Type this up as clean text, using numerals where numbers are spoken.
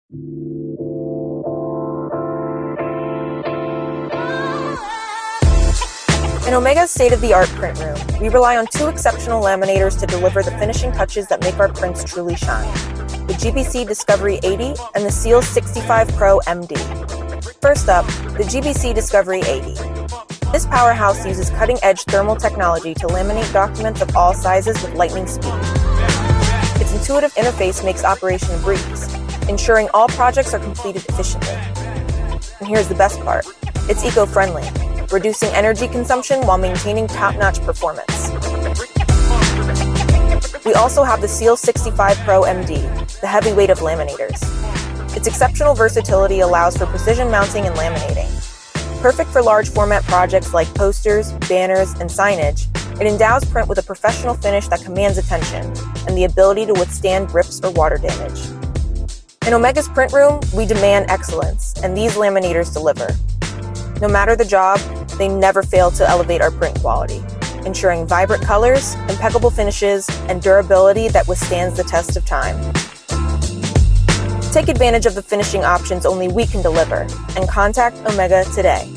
In Omega's state-of-the-art print room, we rely on two exceptional laminators to deliver the finishing touches that make our prints truly shine: the GBC Discovery 80 and the Seal 65 Pro MD. First up, the GBC Discovery 80. This powerhouse uses cutting-edge thermal technology to laminate documents of all sizes with lightning speed. Its intuitive interface makes operation a breeze, ensuring all projects are completed efficiently. And here's the best part: it's eco-friendly, reducing energy consumption while maintaining top-notch performance. We also have the Seal 65 Pro MD, the heavyweight of laminators. Its exceptional versatility allows for precision mounting and laminating. Perfect for large format projects like posters, banners, and signage, it endows print with a professional finish that commands attention and the ability to withstand grips or water damage. In Omega's print room, we demand excellence, and these laminators deliver. No matter the job, they never fail to elevate our print quality, ensuring vibrant colors, impeccable finishes, and durability that withstands the test of time. Take advantage of the finishing options only we can deliver, and contact Omega today.